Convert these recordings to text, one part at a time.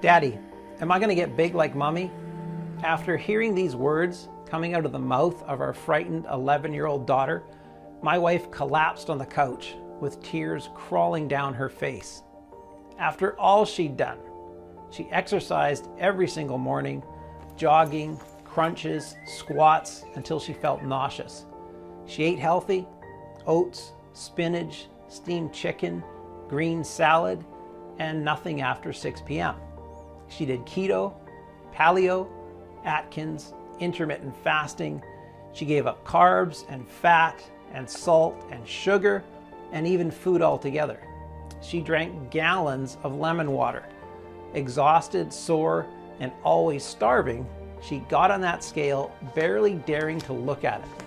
Daddy, am I going to get big like Mommy? After hearing these words coming out of the mouth of our frightened 11-year-old daughter, my wife collapsed on the couch with tears crawling down her face. After all she'd done, she exercised every single morning, jogging, crunches, squats, until she felt nauseous. She ate healthy: oats, spinach, steamed chicken, green salad, and nothing after 6 p.m. She did keto, paleo, Atkins, intermittent fasting. She gave up carbs and fat and salt and sugar and even food altogether. She drank gallons of lemon water. Exhausted, sore, and always starving, she got on that scale, barely daring to look at it.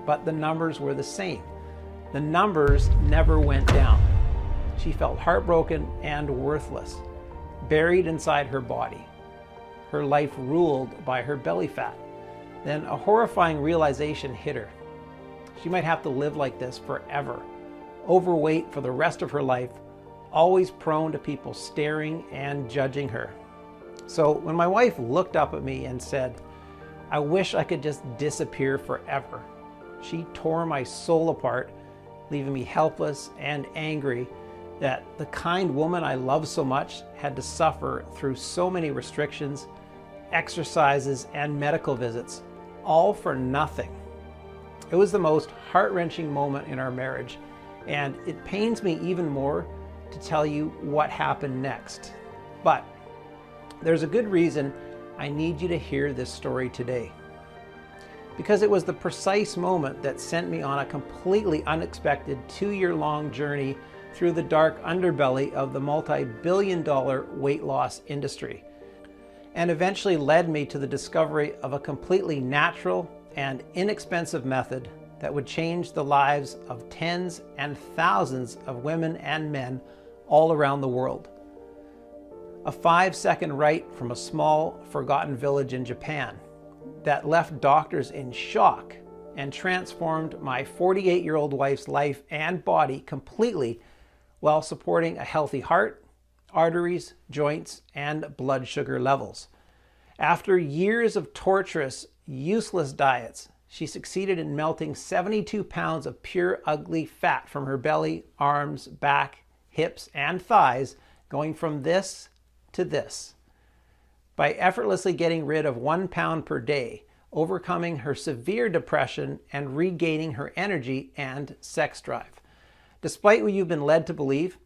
But the numbers were the same. The numbers never went down. She felt heartbroken and worthless, buried inside her body. Her life ruled by her belly fat. Then a horrifying realization hit her. She might have to live like this forever, overweight for the rest of her life, always prone to people staring and judging her. So when my wife looked up at me and said, "I wish I could just disappear forever," she tore my soul apart, leaving me helpless and angry that the kind woman I love so much had to suffer through so many restrictions, exercises, and medical visits, all for nothing. It was the most heart-wrenching moment in our marriage, and it pains me even more to tell you what happened next. But there's a good reason I need you to hear this story today. Because it was the precise moment that sent me on a completely unexpected 2-year-long journey through the dark underbelly of the multi-billion-dollar weight loss industry, and eventually led me to the discovery of a completely natural and inexpensive method that would change the lives of tens and thousands of women and men all around the world. A 5-second write from a small, forgotten village in Japan that left doctors in shock and transformed my 48-year-old wife's life and body completely, while supporting a healthy heart, arteries, joints, and blood sugar levels. After years of torturous, useless diets, she succeeded in melting 72 pounds of pure ugly fat from her belly, arms, back, hips, and thighs, going from this to this. By effortlessly getting rid of 1 pound per day, overcoming her severe depression, and regaining her energy and sex drive. Despite what you've been led to believe,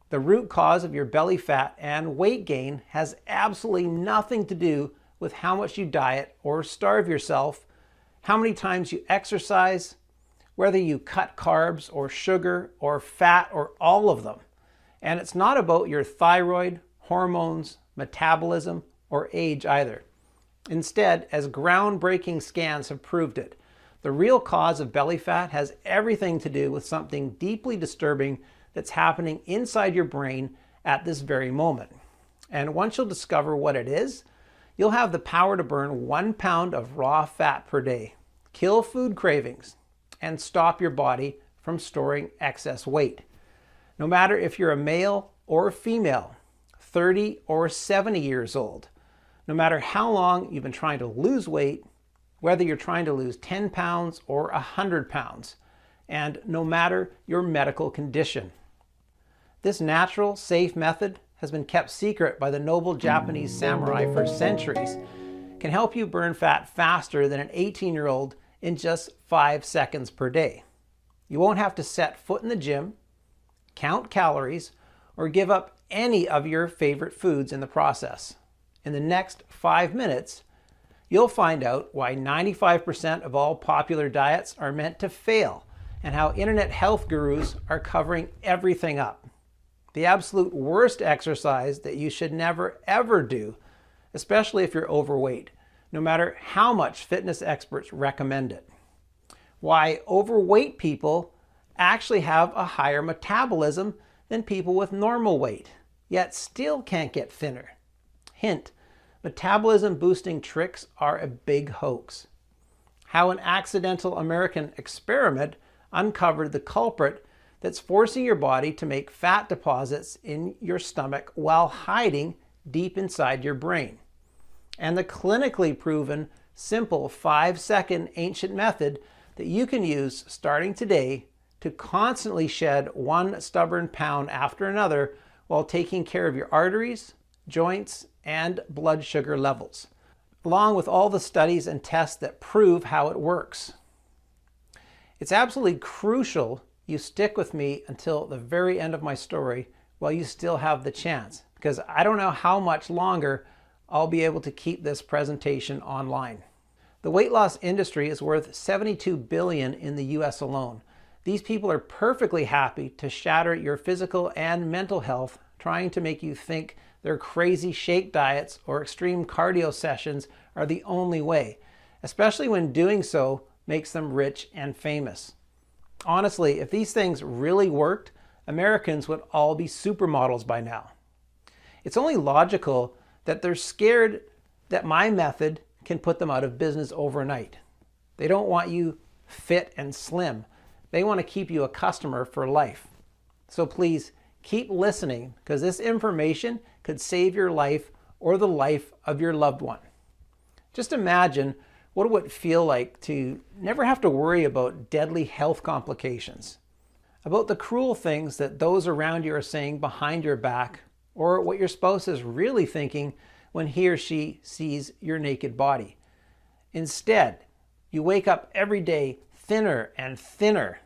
the root cause of your belly fat and weight gain has absolutely nothing to do with how much you diet or starve yourself, how many times you exercise, whether you cut carbs or sugar or fat or all of them. And it's not about your thyroid, hormones, metabolism, or age either. Instead, as groundbreaking scans have proved it, the real cause of belly fat has everything to do with something deeply disturbing that's happening inside your brain at this very moment. And once you'll discover what it is, you'll have the power to burn 1 pound of raw fat per day, kill food cravings, and stop your body from storing excess weight. No matter if you're a male or a female, 30 or 70 years old, no matter how long you've been trying to lose weight, whether you're trying to lose 10 pounds or 100 pounds, and no matter your medical condition. This natural, safe method has been kept secret by the noble Japanese samurai for centuries, can help you burn fat faster than an 18-year-old in just 5 seconds per day. You won't have to set foot in the gym, count calories, or give up any of your favorite foods in the process. In the next 5 minutes, you'll find out why 95% of all popular diets are meant to fail, and how internet health gurus are covering everything up. The absolute worst exercise that you should never ever do, especially if you're overweight, no matter how much fitness experts recommend it. Why overweight people actually have a higher metabolism than people with normal weight, yet still can't get thinner. Hint: metabolism boosting tricks are a big hoax. How an accidental American experiment uncovered the culprit that's forcing your body to make fat deposits in your stomach while hiding deep inside your brain. And the clinically proven, simple 5-second ancient method that you can use starting today to constantly shed one stubborn pound after another while taking care of your arteries, joints, and blood sugar levels, along with all the studies and tests that prove how it works. It's absolutely crucial you stick with me until the very end of my story while you still have the chance, because I don't know how much longer I'll be able to keep this presentation online. The weight loss industry is worth $72 billion in the US alone. These people are perfectly happy to shatter your physical and mental health, trying to make you think their crazy shake diets or extreme cardio sessions are the only way, especially when doing so makes them rich and famous. Honestly, if these things really worked, Americans would all be supermodels by now. It's only logical that they're scared that my method can put them out of business overnight. They don't want you fit and slim. They want to keep you a customer for life. So please keep listening, because this information could save your life or the life of your loved one. Just imagine what it would feel like to never have to worry about deadly health complications, about the cruel things that those around you are saying behind your back, or what your spouse is really thinking when he or she sees your naked body. Instead, you wake up every day thinner and thinner,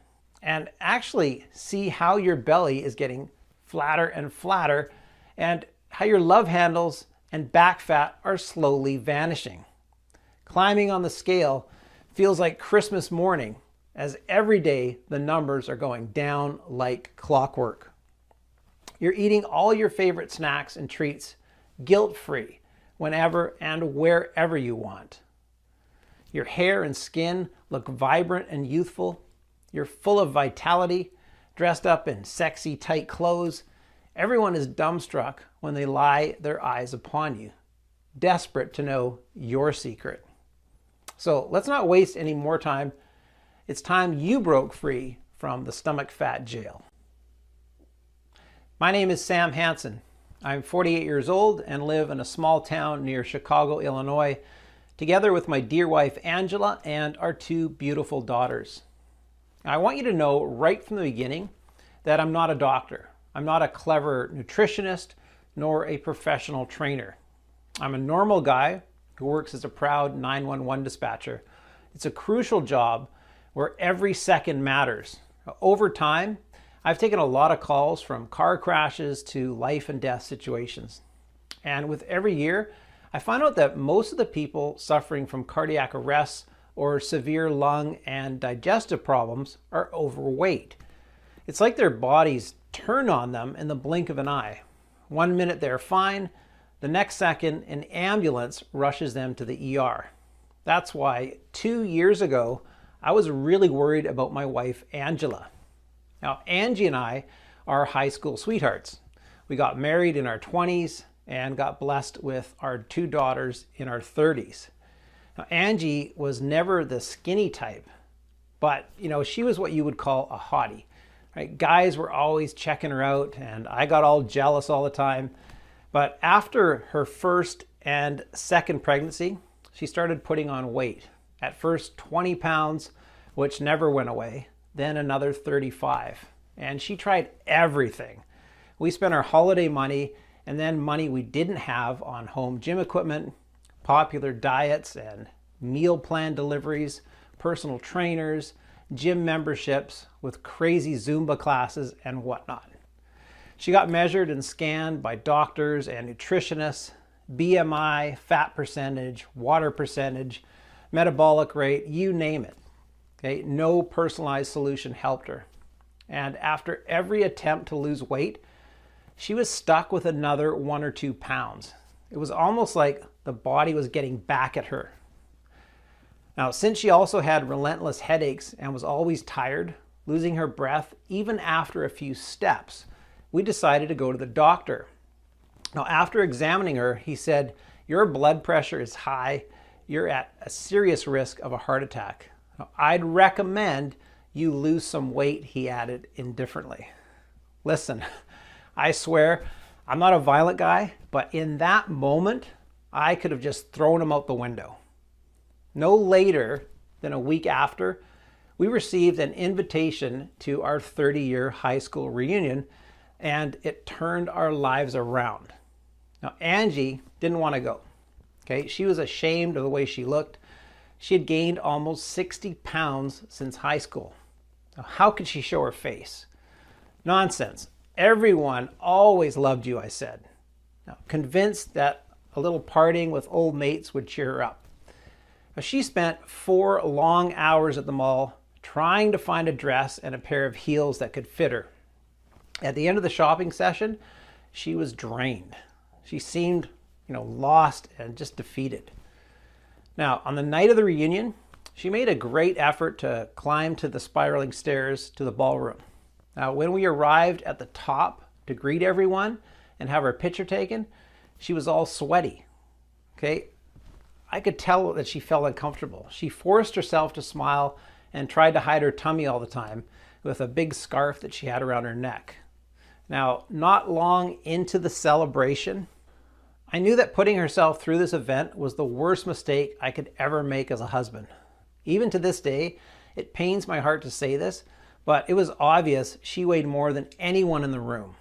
and actually see how your belly is getting flatter and flatter, and how your love handles and back fat are slowly vanishing. Climbing on the scale feels like Christmas morning, as every day the numbers are going down like clockwork. You're eating all your favorite snacks and treats guilt-free whenever and wherever you want. Your hair and skin look vibrant and youthful. You're full of vitality, dressed up in sexy tight clothes. Everyone is dumbstruck when they lie their eyes upon you, desperate to know your secret. So let's not waste any more time. It's time you broke free from the stomach fat jail. My name is Sam Hansen. I'm 48 years old and live in a small town near Chicago, Illinois, together with my dear wife Angela and our 2 beautiful daughters. I want you to know right from the beginning that I'm not a doctor. I'm not a clever nutritionist nor a professional trainer. I'm a normal guy who works as a proud 911 dispatcher. It's a crucial job where every second matters. Over time, I've taken a lot of calls from car crashes to life and death situations. And with every year, I find out that most of the people suffering from cardiac arrests or severe lung and digestive problems are overweight. It's like their bodies turn on them in the blink of an eye. One minute they're fine, the next second an ambulance rushes them to the ER. That's why 2 years ago, I was really worried about my wife, Angela. Now, Angie and I are high school sweethearts. We got married in our 20s and got blessed with our 2 daughters in our 30s. Now, Angie was never the skinny type, but she was what you would call a hottie. Right? Guys were always checking her out, and I got all jealous all the time. But after her first and second pregnancy, she started putting on weight. At first 20 pounds, which never went away, then another 35. And she tried everything. We spent our holiday money and then money we didn't have on home gym equipment, popular diets and meal plan deliveries, personal trainers, gym memberships with crazy Zumba classes and whatnot. She got measured and scanned by doctors and nutritionists, BMI, fat percentage, water percentage, metabolic rate, you name it. Okay, no personalized solution helped her. And after every attempt to lose weight, she was stuck with another 1 or 2 pounds. It was almost like the body was getting back at her. Now, since she also had relentless headaches and was always tired, losing her breath even after a few steps, we decided to go to the doctor. Now, after examining her, he said, "Your blood pressure is high. You're at a serious risk of a heart attack. Now, I'd recommend you lose some weight," he added indifferently. Listen, I swear, I'm not a violent guy, but in that moment, I could have just thrown him out the window. No later than a week after, we received an invitation to our 30-year high school reunion, and it turned our lives around. Now, Angie didn't want to go. Okay, she was ashamed of the way she looked. She had gained almost 60 pounds since high school. Now, how could she show her face? Nonsense. Everyone always loved you, I said. Now, convinced that a little partying with old mates would cheer her up. Now, she spent 4 long hours at the mall trying to find a dress and a pair of heels that could fit her. At the end of the shopping session, she was drained. She seemed, lost and just defeated. Now, on the night of the reunion, she made a great effort to climb to the spiraling stairs to the ballroom. Now, when we arrived at the top to greet everyone and have our picture taken, she was all sweaty. Okay, I could tell that she felt uncomfortable. She forced herself to smile and tried to hide her tummy all the time with a big scarf that she had around her neck. Now, not long into the celebration, I knew that putting herself through this event was the worst mistake I could ever make as a husband. Even to this day, it pains my heart to say this, but it was obvious she weighed more than anyone in the room.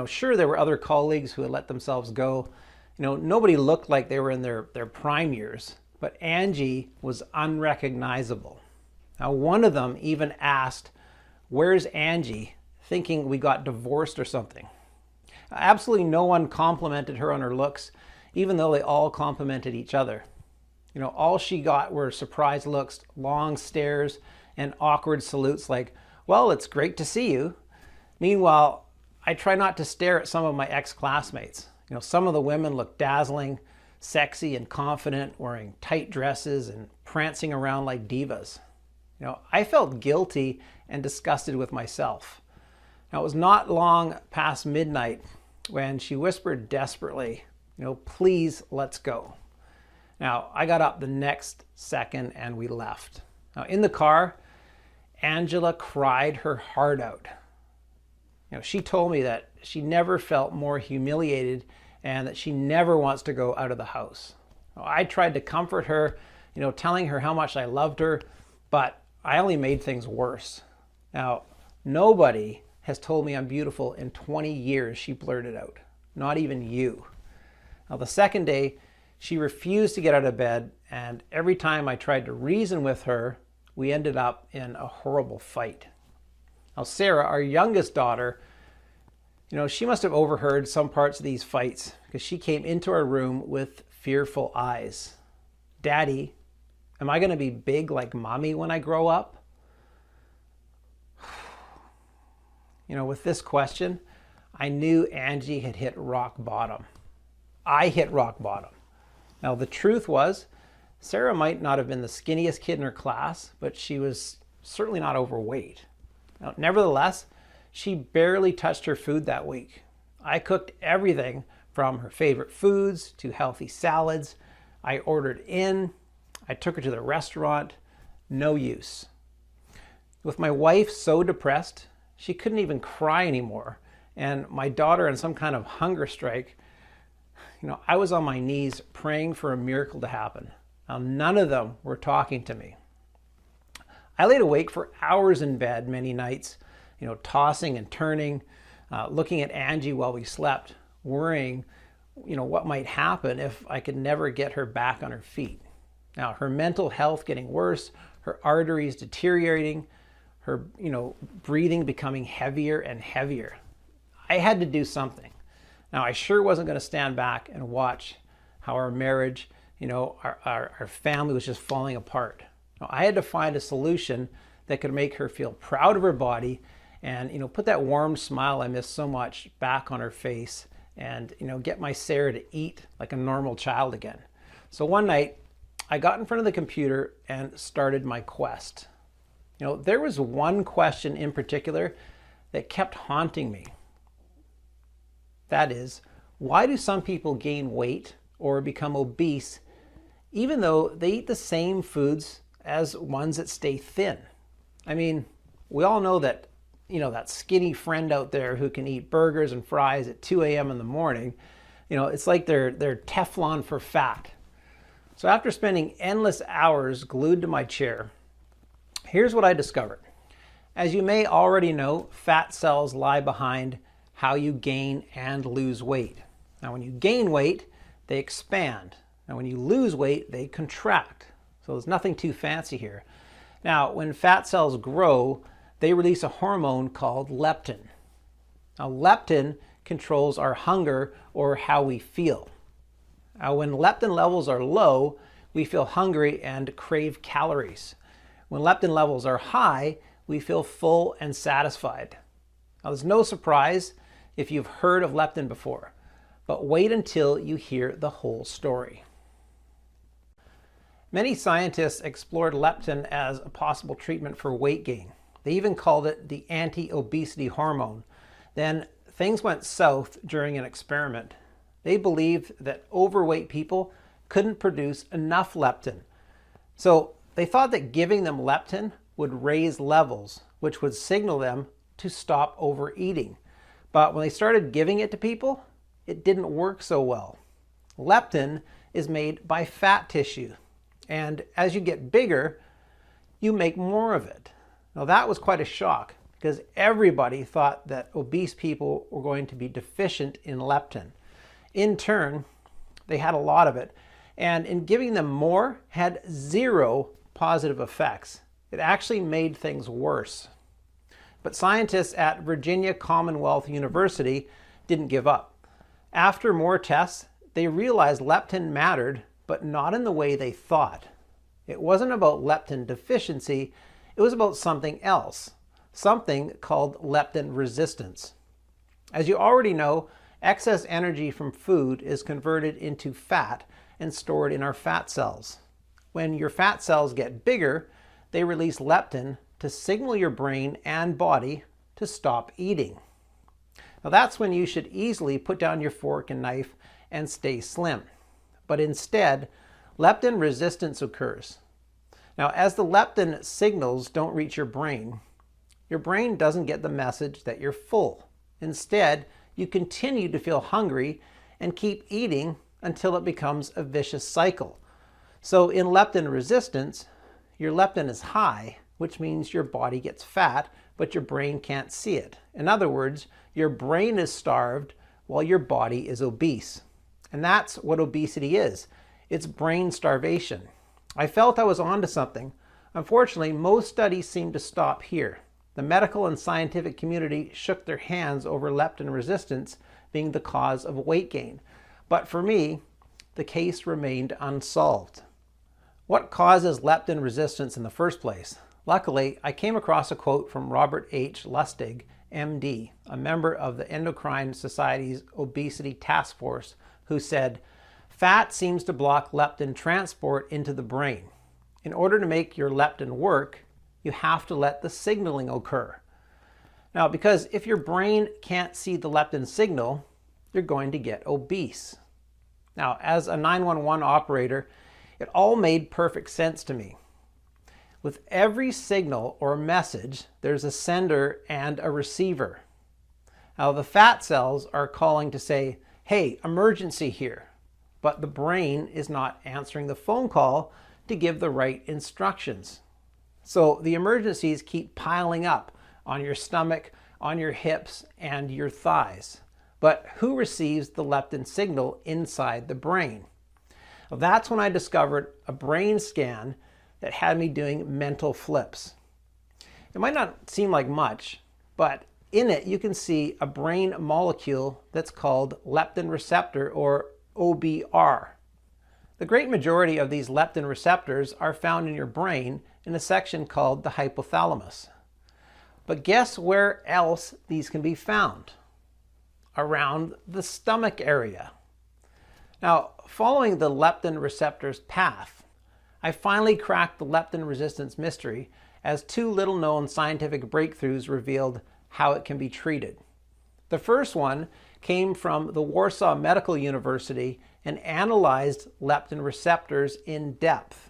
Sure, there were other colleagues who had let themselves go. Nobody looked like they were in their prime years, but Angie was unrecognizable. Now, one of them even asked, "Where's Angie?" thinking we got divorced or something. Absolutely no one complimented her on her looks, even though they all complimented each other. All she got were surprised looks, long stares, and awkward salutes like, "Well, it's great to see you." Meanwhile, I try not to stare at some of my ex-classmates. Some of the women looked dazzling, sexy, and confident, wearing tight dresses and prancing around like divas. I felt guilty and disgusted with myself. Now, it was not long past midnight when she whispered desperately, "Please, let's go." Now, I got up the next second and we left. Now, in the car, Angela cried her heart out. She told me that she never felt more humiliated and that she never wants to go out of the house. I tried to comfort her, telling her how much I loved her, but I only made things worse. Now, nobody has told me I'm beautiful in 20 years, she blurted out. Not even you. Now, the second day, she refused to get out of bed, and every time I tried to reason with her, we ended up in a horrible fight. Now, Sarah, our youngest daughter, she must have overheard some parts of these fights because she came into our room with fearful eyes. "Daddy, am I going to be big like Mommy when I grow up?" With this question, I knew Angie had hit rock bottom. I hit rock bottom. Now, the truth was, Sarah might not have been the skinniest kid in her class, but she was certainly not overweight. Now, nevertheless, she barely touched her food that week. I cooked everything from her favorite foods to healthy salads. I ordered in. I took her to the restaurant. No use. With my wife so depressed, she couldn't even cry anymore. And my daughter on some kind of hunger strike, I was on my knees praying for a miracle to happen. Now, none of them were talking to me. I laid awake for hours in bed many nights, tossing and turning, looking at Angie while we slept, worrying, what might happen if I could never get her back on her feet. Now, her mental health getting worse, her arteries deteriorating, her, breathing becoming heavier and heavier. I had to do something. Now, I sure wasn't going to stand back and watch how our marriage, our family was just falling apart. Now, I had to find a solution that could make her feel proud of her body and, put that warm smile I miss so much back on her face and, get my Sarah to eat like a normal child again. So one night, I got in front of the computer and started my quest. There was one question in particular that kept haunting me. That is, why do some people gain weight or become obese even though they eat the same foods as ones that stay thin? I mean, we all know that that skinny friend out there who can eat burgers and fries at 2 a.m. in the morning. It's like they're Teflon for fat. So after spending endless hours glued to my chair, here's what I discovered. As you may already know, fat cells lie behind how you gain and lose weight. Now, when you gain weight, they expand. Now, when you lose weight, they contract. So there's nothing too fancy here. Now, when fat cells grow, they release a hormone called leptin. Now, leptin controls our hunger or how we feel. Now, when leptin levels are low, we feel hungry and crave calories. When leptin levels are high, we feel full and satisfied. Now, there's no surprise if you've heard of leptin before, but wait until you hear the whole story. Many scientists explored leptin as a possible treatment for weight gain. They even called it the anti-obesity hormone. Then things went south during an experiment. They believed that overweight people couldn't produce enough leptin. So they thought that giving them leptin would raise levels, which would signal them to stop overeating. But when they started giving it to people, it didn't work so well. Leptin is made by fat tissue, and as you get bigger, you make more of it. Now that was quite a shock because everybody thought that obese people were going to be deficient in leptin. In turn, they had a lot of it, and in giving them more had zero positive effects. It actually made things worse. But scientists at Virginia Commonwealth University didn't give up. After more tests, they realized leptin mattered, but not in the way they thought. It wasn't about leptin deficiency, it was about something else, something called leptin resistance. As you already know, excess energy from food is converted into fat and stored in our fat cells. When your fat cells get bigger, they release leptin to signal your brain and body to stop eating. Now that's when you should easily put down your fork and knife and stay slim. But instead, leptin resistance occurs. Now, as the leptin signals don't reach your brain doesn't get the message that you're full. Instead, you continue to feel hungry and keep eating until it becomes a vicious cycle. So in leptin resistance, your leptin is high, which means your body gets fat, but your brain can't see it. In other words, your brain is starved while your body is obese. And that's what obesity is. It's brain starvation. I felt I was onto something. Unfortunately, most studies seem to stop here. The medical and scientific community shook their hands over leptin resistance being the cause of weight gain. But for me, the case remained unsolved. What causes leptin resistance in the first place? Luckily, I came across a quote from Robert H. Lustig, MD, a member of the Endocrine Society's Obesity Task Force, who said, "Fat seems to block leptin transport into the brain. In order to make your leptin work, you have to let the signaling occur." Now, because if your brain can't see the leptin signal, you're going to get obese. Now, as a 911 operator, it all made perfect sense to me. With every signal or message, there's a sender and a receiver. Now, the fat cells are calling to say, "Hey, emergency here." But the brain is not answering the phone call to give the right instructions. So the emergencies keep piling up on your stomach, on your hips, and your thighs. But who receives the leptin signal inside the brain? Well, that's when I discovered a brain scan that had me doing mental flips. It might not seem like much, but in it you can see a brain molecule that's called leptin receptor, or OBR. The great majority of these leptin receptors are found in your brain in a section called the hypothalamus. But guess where else these can be found? Around the stomach area. Now, following the leptin receptor's path, I finally cracked the leptin resistance mystery as two little-known scientific breakthroughs revealed how it can be treated. The first one came from the Warsaw Medical University and analyzed leptin receptors in depth.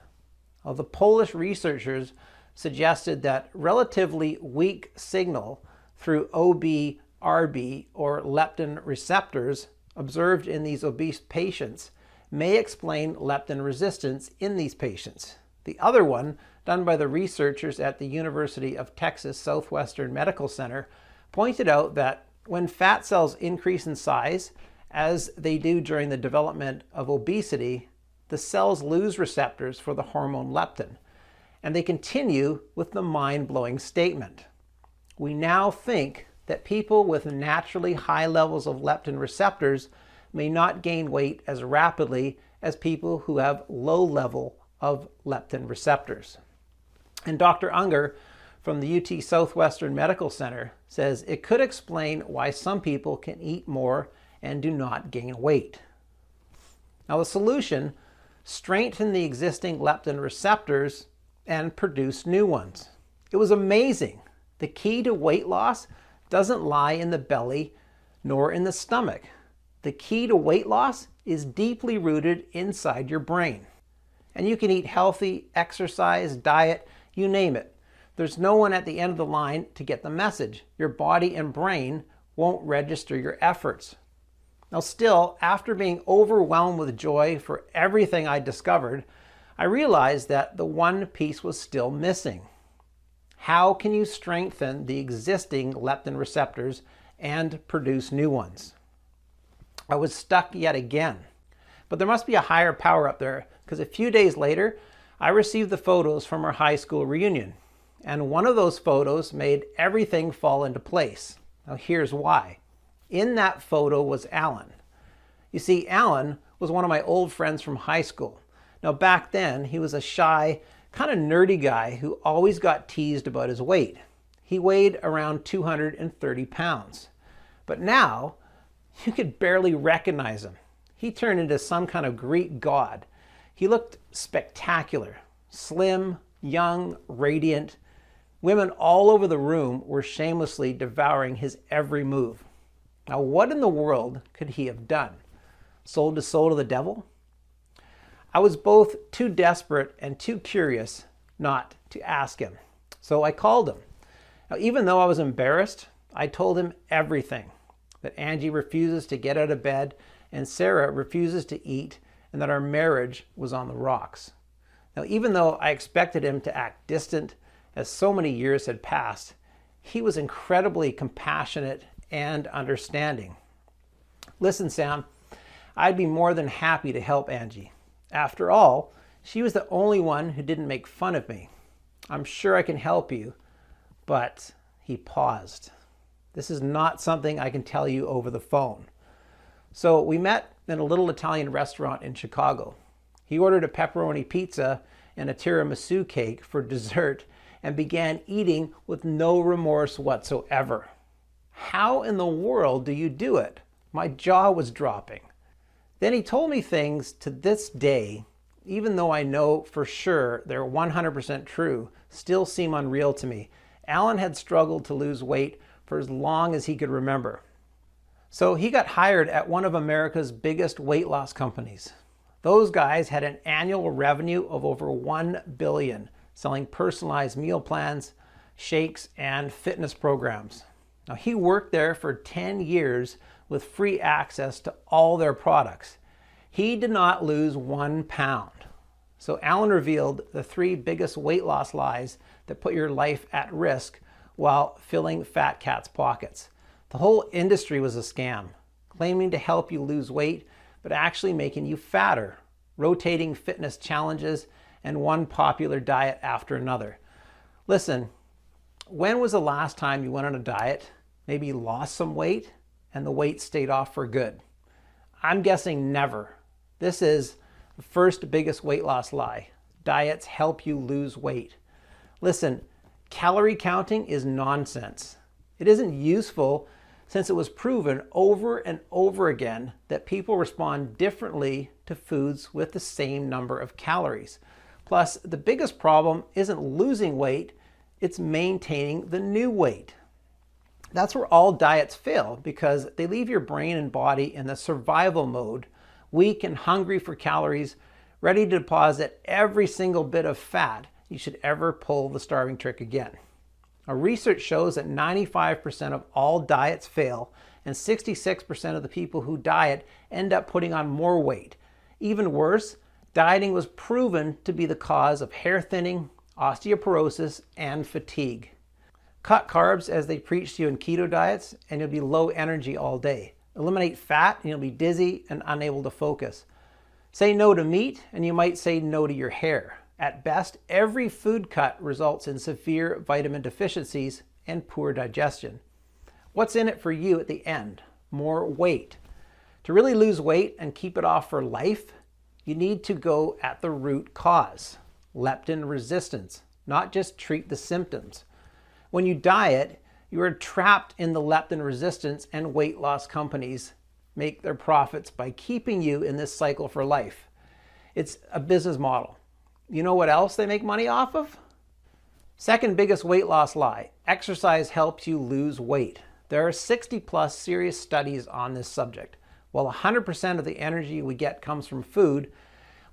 Now, the Polish researchers suggested that relatively weak signal through OB/RB or leptin receptors observed in these obese patients may explain leptin resistance in these patients. The other one, done by the researchers at the University of Texas Southwestern Medical Center, pointed out that when fat cells increase in size, as they do during the development of obesity, the cells lose receptors for the hormone leptin. And they continue with the mind-blowing statement: we now think that people with naturally high levels of leptin receptors may not gain weight as rapidly as people who have low level of leptin receptors. And Dr. Unger from the UT Southwestern Medical Center says it could explain why some people can eat more and do not gain weight. Now the solution: strengthen the existing leptin receptors and produce new ones. It was amazing. The key to weight loss doesn't lie in the belly nor in the stomach. The key to weight loss is deeply rooted inside your brain. And you can eat healthy, exercise, diet, you name it. There's no one at the end of the line to get the message. Your body and brain won't register your efforts. Now still, after being overwhelmed with joy for everything I discovered, I realized that the one piece was still missing. How can you strengthen the existing leptin receptors and produce new ones? I was stuck yet again. But there must be a higher power up there, because a few days later, I received the photos from our high school reunion. And one of those photos made everything fall into place. Now here's why. In that photo was Alan. You see, Alan was one of my old friends from high school. Now back then, he was a shy, kind of nerdy guy who always got teased about his weight. He weighed around 230 pounds. But now, you could barely recognize him. He turned into some kind of Greek god. He looked spectacular, slim, young, radiant. Women all over the room were shamelessly devouring his every move. Now, what in the world could he have done? Sold his soul to the devil? I was both too desperate and too curious not to ask him. So I called him. Now, even though I was embarrassed, I told him everything. That Angie refuses to get out of bed and Sarah refuses to eat, and that our marriage was on the rocks. Now, even though I expected him to act distant, as so many years had passed, he was incredibly compassionate and understanding. Listen, Sam, I'd be more than happy to help Angie. After all, she was the only one who didn't make fun of me. I'm sure I can help you, but he paused. This is not something I can tell you over the phone. So we met in a little Italian restaurant in Chicago. He ordered a pepperoni pizza and a tiramisu cake for dessert and began eating with no remorse whatsoever. How in the world do you do it? My jaw was dropping. Then he told me things to this day, even though I know for sure they're 100% true, still seem unreal to me. Alan had struggled to lose weight for as long as he could remember. So he got hired at one of America's biggest weight loss companies. Those guys had an annual revenue of over $1 billion, selling personalized meal plans, shakes, and fitness programs. Now, he worked there for 10 years with free access to all their products. He did not lose 1 pound. So Alan revealed the 3 biggest weight loss lies that put your life at risk while filling fat cats' pockets. The whole industry was a scam, claiming to help you lose weight, but actually making you fatter, rotating fitness challenges, and one popular diet after another. Listen, when was the last time you went on a diet, maybe lost some weight, and the weight stayed off for good? I'm guessing never. This is the first biggest weight loss lie. Diets help you lose weight. Listen, calorie counting is nonsense. It isn't useful since it was proven over and over again that people respond differently to foods with the same number of calories. Plus, the biggest problem isn't losing weight, it's maintaining the new weight. That's where all diets fail, because they leave your brain and body in the survival mode, weak and hungry for calories, ready to deposit every single bit of fat you should ever pull the starving trick again. Now, research shows that 95% of all diets fail, and 66% of the people who diet end up putting on more weight. Even worse, dieting was proven to be the cause of hair thinning, osteoporosis, and fatigue. Cut carbs as they preach to you in keto diets, and you'll be low energy all day. Eliminate fat, and you'll be dizzy and unable to focus. Say no to meat, and you might say no to your hair. At best, every food cut results in severe vitamin deficiencies and poor digestion. What's in it for you at the end? More weight. To really lose weight and keep it off for life, you need to go at the root cause, leptin resistance, not just treat the symptoms. When you diet, you are trapped in the leptin resistance, and weight loss companies make their profits by keeping you in this cycle for life. It's a business model. You know what else they make money off of? Second biggest weight loss lie: exercise helps you lose weight. There are 60 plus serious studies on this subject. While 100% of the energy we get comes from food,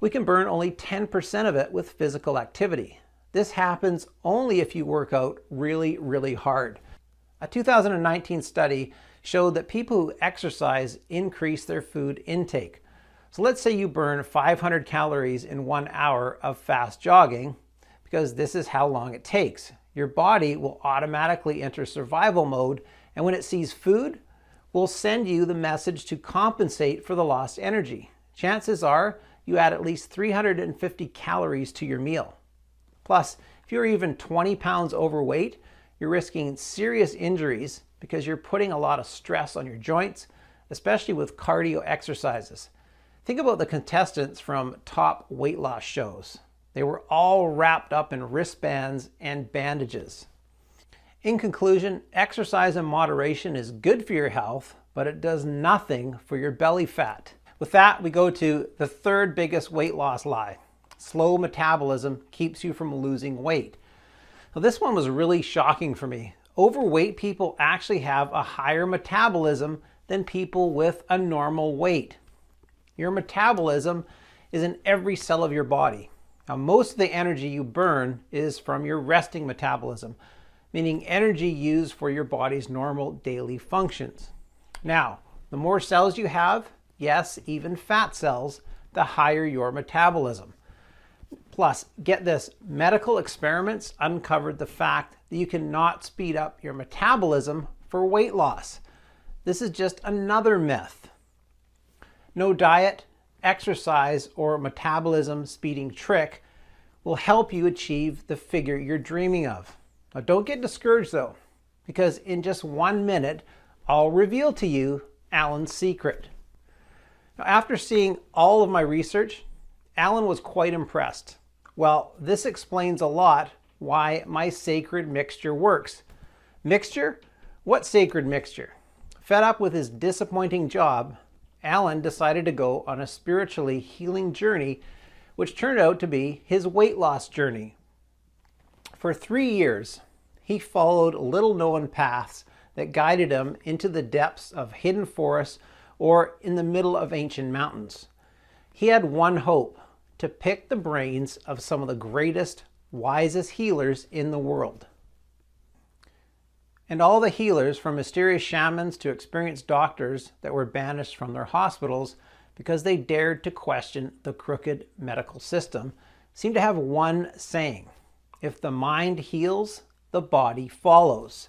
we can burn only 10% of it with physical activity. This happens only if you work out really, really hard. A 2019 study showed that people who exercise increase their food intake. So let's say you burn 500 calories in 1 hour of fast jogging, because this is how long it takes. Your body will automatically enter survival mode, and when it sees food, will send you the message to compensate for the lost energy. Chances are you add at least 350 calories to your meal. Plus, if you're even 20 pounds overweight, you're risking serious injuries because you're putting a lot of stress on your joints, especially with cardio exercises. Think about the contestants from top weight loss shows. They were all wrapped up in wristbands and bandages. In conclusion, exercise in moderation is good for your health, but it does nothing for your belly fat. With that, we go to the third biggest weight loss lie. Slow metabolism keeps you from losing weight. Now, this one was really shocking for me. Overweight people actually have a higher metabolism than people with a normal weight. Your metabolism is in every cell of your body. Now, most of the energy you burn is from your resting metabolism, meaning energy used for your body's normal daily functions. Now, the more cells you have, yes, even fat cells, the higher your metabolism. Plus, get this, medical experiments uncovered the fact that you cannot speed up your metabolism for weight loss. This is just another myth. No diet, exercise, or metabolism speeding trick will help you achieve the figure you're dreaming of. Now, don't get discouraged though, because in just 1 minute, I'll reveal to you Alan's secret. Now, after seeing all of my research, Alan was quite impressed. Well, this explains a lot why my sacred mixture works. Mixture? What sacred mixture? Fed up with his disappointing job, Alan decided to go on a spiritually healing journey, which turned out to be his weight loss journey. For 3 years, he followed little-known paths that guided him into the depths of hidden forests or in the middle of ancient mountains. He had one hope: to pick the brains of some of the greatest, wisest healers in the world. And all the healers, from mysterious shamans to experienced doctors that were banished from their hospitals because they dared to question the crooked medical system, seem to have one saying: if the mind heals, the body follows.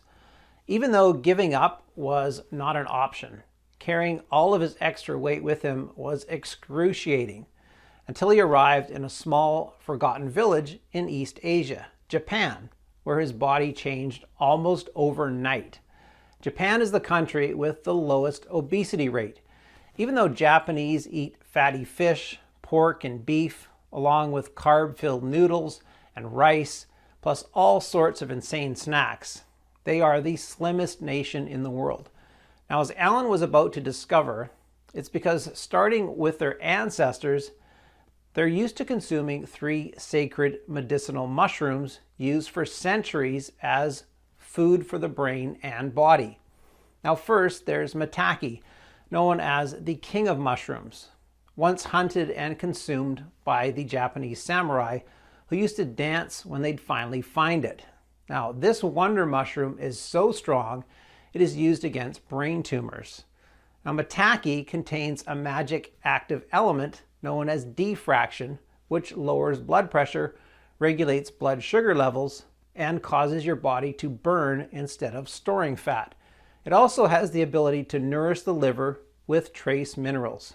Even though giving up was not an option, carrying all of his extra weight with him was excruciating, until he arrived in a small, forgotten village in East Asia, Japan, where his body changed almost overnight. Japan is the country with the lowest obesity rate. Even though Japanese eat fatty fish, pork, and beef, along with carb-filled noodles and rice, plus all sorts of insane snacks, they are the slimmest nation in the world. Now, as Alan was about to discover, it's because starting with their ancestors, they're used to consuming 3 sacred medicinal mushrooms used for centuries as food for the brain and body. Now, first, there's maitake, known as the king of mushrooms, once hunted and consumed by the Japanese samurai, who used to dance when they'd finally find it. Now, this wonder mushroom is so strong, it is used against brain tumors. Now, maitake contains a magic active element known as diffraction, which lowers blood pressure, regulates blood sugar levels, and causes your body to burn instead of storing fat. It also has the ability to nourish the liver with trace minerals.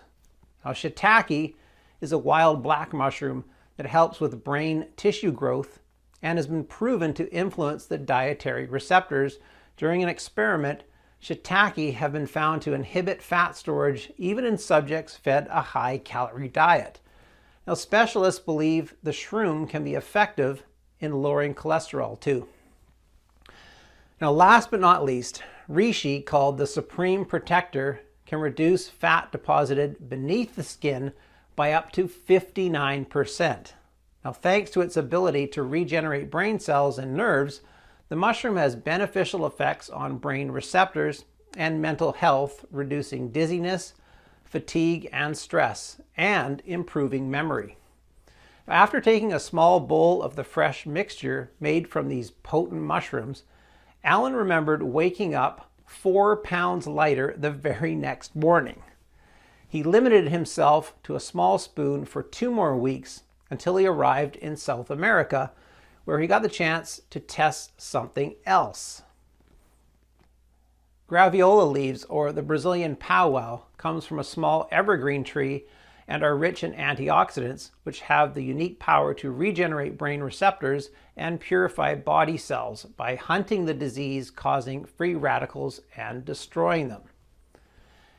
Now, shiitake is a wild black mushroom that helps with brain tissue growth and has been proven to influence the dietary receptors. During an experiment, shiitake have been found to inhibit fat storage even in subjects fed a high-calorie diet. Now, specialists believe the shroom can be effective in lowering cholesterol too. Now, last but not least, reishi, called the Supreme Protector, can reduce fat deposited beneath the skin by up to 59%. Now, thanks to its ability to regenerate brain cells and nerves, the mushroom has beneficial effects on brain receptors and mental health, reducing dizziness, fatigue, and stress, and improving memory. After taking a small bowl of the fresh mixture made from these potent mushrooms, Alan remembered waking up 4 pounds lighter the very next morning. He limited himself to a small spoon for 2 more weeks until he arrived in South America, where he got the chance to test something else. Graviola leaves, or the Brazilian powwow, comes from a small evergreen tree and are rich in antioxidants, which have the unique power to regenerate brain receptors and purify body cells by hunting the disease-causing free radicals and destroying them.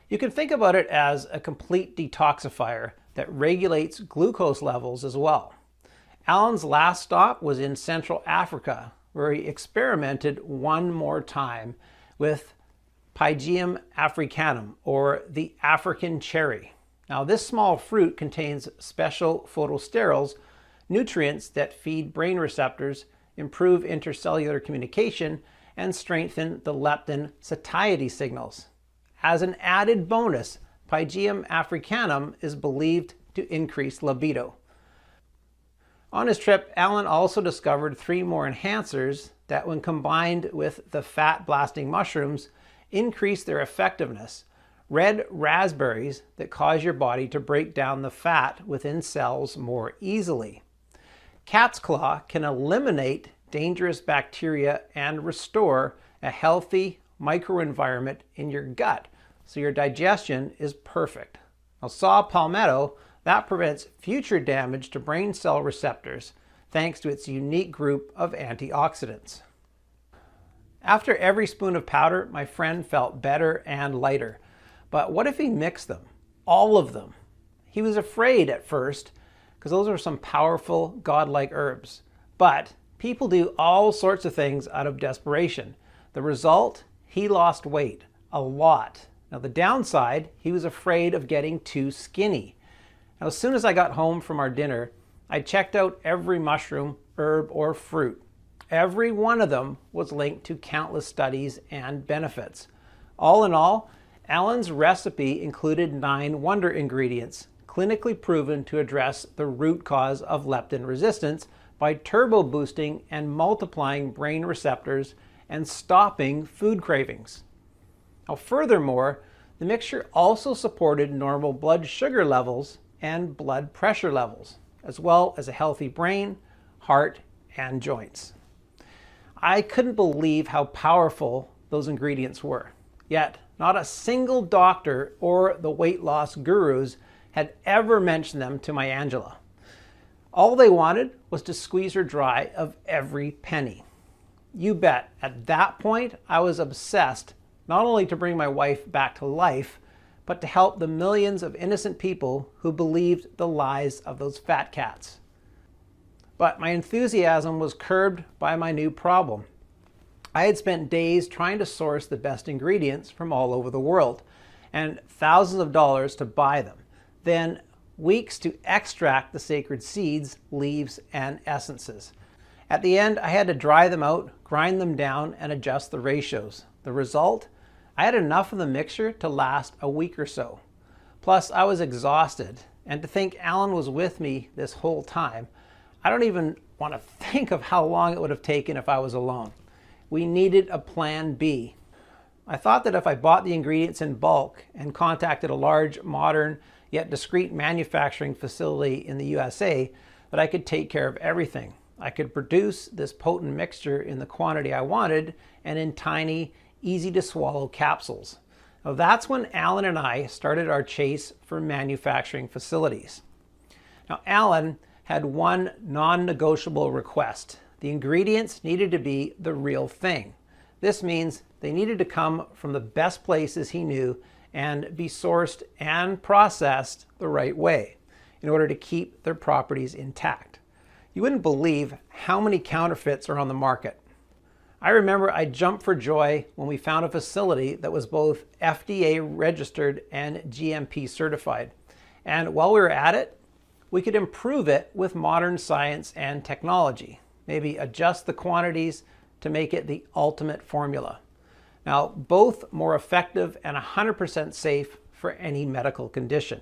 You can think about it as a complete detoxifier that regulates glucose levels as well. Alan's last stop was in Central Africa, where he experimented one more time with Pygeum africanum, or the African cherry. Now, this small fruit contains special phytosterols, nutrients that feed brain receptors, improve intercellular communication, and strengthen the leptin satiety signals. As an added bonus, Pygeum africanum is believed to increase libido. On his trip, Alan also discovered 3 more enhancers that, when combined with the fat-blasting mushrooms, increase their effectiveness. Red raspberries that cause your body to break down the fat within cells more easily. Cat's claw can eliminate dangerous bacteria and restore a healthy microenvironment in your gut, so your digestion is perfect. Now, saw palmetto, that prevents future damage to brain cell receptors thanks to its unique group of antioxidants. After every spoon of powder, my friend felt better and lighter. But what if he mixed them? All of them. He was afraid at first, because those are some powerful, godlike herbs. But people do all sorts of things out of desperation. The result? He lost weight. A lot. Now, the downside, he was afraid of getting too skinny. Now, as soon as I got home from our dinner, I checked out every mushroom, herb, or fruit. Every one of them was linked to countless studies and benefits. All in all, Alan's recipe included 9 wonder ingredients, clinically proven to address the root cause of leptin resistance by turbo boosting and multiplying brain receptors and stopping food cravings. Now, furthermore, the mixture also supported normal blood sugar levels and blood pressure levels, as well as a healthy brain, heart, and joints. I couldn't believe how powerful those ingredients were. Yet, not a single doctor or the weight loss gurus had ever mentioned them to my Angela. All they wanted was to squeeze her dry of every penny. You bet, at that point, I was obsessed not only to bring my wife back to life, but to help the millions of innocent people who believed the lies of those fat cats. But my enthusiasm was curbed by my new problem. I had spent days trying to source the best ingredients from all over the world, and thousands of dollars to buy them, then weeks to extract the sacred seeds, leaves, and essences. At the end, I had to dry them out, grind them down, and adjust the ratios. The result? I had enough of the mixture to last a week or so. Plus, I was exhausted, and to think Alan was with me this whole time, I don't even want to think of how long it would have taken if I was alone. We needed a plan B. I thought that if I bought the ingredients in bulk and contacted a large, modern, yet discreet manufacturing facility in the USA, that I could take care of everything. I could produce this potent mixture in the quantity I wanted and in tiny, easy to swallow capsules. Now that's when Alan and I started our chase for manufacturing facilities. Now Alan had one non-negotiable request. The ingredients needed to be the real thing. This means they needed to come from the best places he knew and be sourced and processed the right way in order to keep their properties intact. You wouldn't believe how many counterfeits are on the market. I remember I jumped for joy when we found a facility that was both FDA registered and GMP certified. And while we were at it, we could improve it with modern science and technology. Maybe adjust the quantities to make it the ultimate formula. Now, both more effective and 100% safe for any medical condition.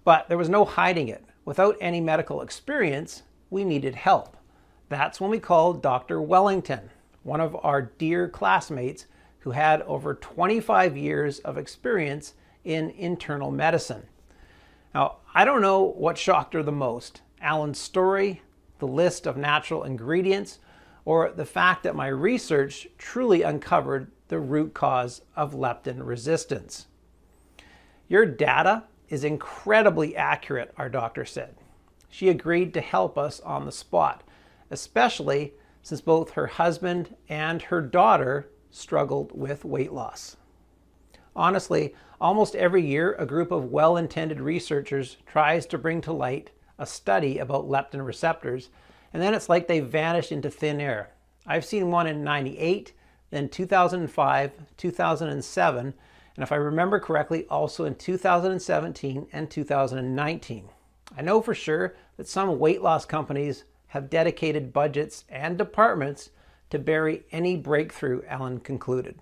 But there was no hiding it. Without any medical experience, we needed help. That's when we called Dr. Wellington, one of our dear classmates who had over 25 years of experience in internal medicine. Now, I don't know what shocked her the most, Alan's story, the list of natural ingredients, or the fact that my research truly uncovered the root cause of leptin resistance. Your data is incredibly accurate, our doctor said. She agreed to help us on the spot, especially since both her husband and her daughter struggled with weight loss. Honestly, almost every year, a group of well-intended researchers tries to bring to light a study about leptin receptors, and then it's like they vanished into thin air. I've seen one in '98, then 2005, 2007, and if I remember correctly, also in 2017 and 2019. I know for sure that some weight loss companies have dedicated budgets and departments to bury any breakthrough, Alan concluded.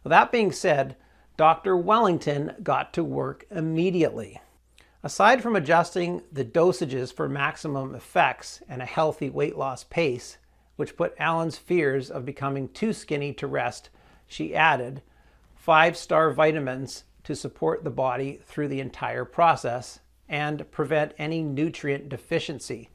Well, that being said, Dr. Wellington got to work immediately. Aside from adjusting the dosages for maximum effects and a healthy weight loss pace, which put Alan's fears of becoming too skinny to rest, she added 5-star vitamins to support the body through the entire process and prevent any nutrient deficiency.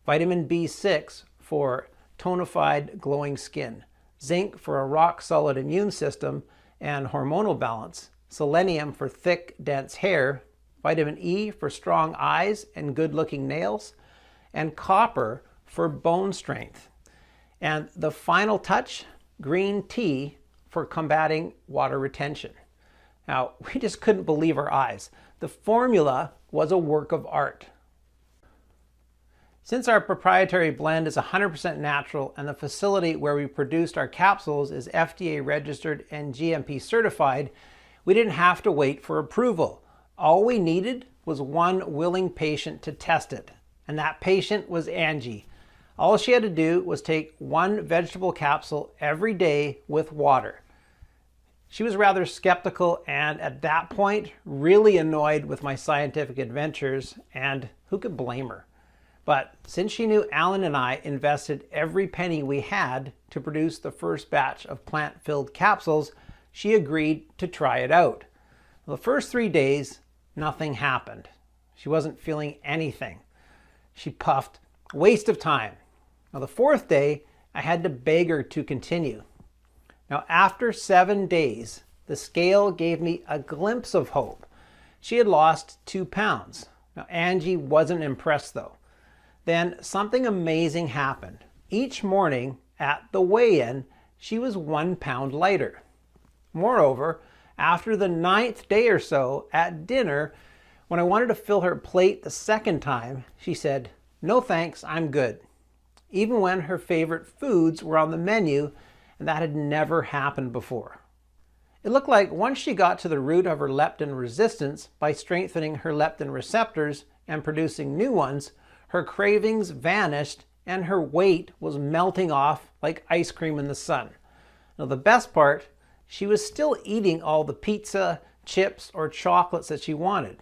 Vitamin B6 for tonified, glowing skin, zinc for a rock-solid immune system and hormonal balance, selenium for thick, dense hair, vitamin E for strong eyes and good-looking nails, and copper for bone strength. And the final touch, green tea for combating water retention. Now, we just couldn't believe our eyes. The formula was a work of art. Since our proprietary blend is 100% natural and the facility where we produced our capsules is FDA registered and GMP certified, we didn't have to wait for approval. All we needed was one willing patient to test it, and that patient was Angie. All she had to do was take one vegetable capsule every day with water. She was rather skeptical and at that point really annoyed with my scientific adventures, and who could blame her? But since she knew Alan and I invested every penny we had to produce the first batch of plant-filled capsules, she agreed to try it out. The first 3 days, nothing happened. She wasn't feeling anything. She puffed, waste of time. Now the 4th day, I had to beg her to continue. Now after 7 days, the scale gave me a glimpse of hope. She had lost 2 pounds. Now Angie wasn't impressed though. Then something amazing happened. Each morning at the weigh-in, she was 1 pound lighter. Moreover, after the 9th day or so at dinner, when I wanted to fill her plate the 2nd time, she said, "No thanks, I'm good." Even when her favorite foods were on the menu, and that had never happened before. It looked like once she got to the root of her leptin resistance by strengthening her leptin receptors and producing new ones, her cravings vanished and her weight was melting off like ice cream in the sun. Now the best part, she was still eating all the pizza, chips, or chocolates that she wanted.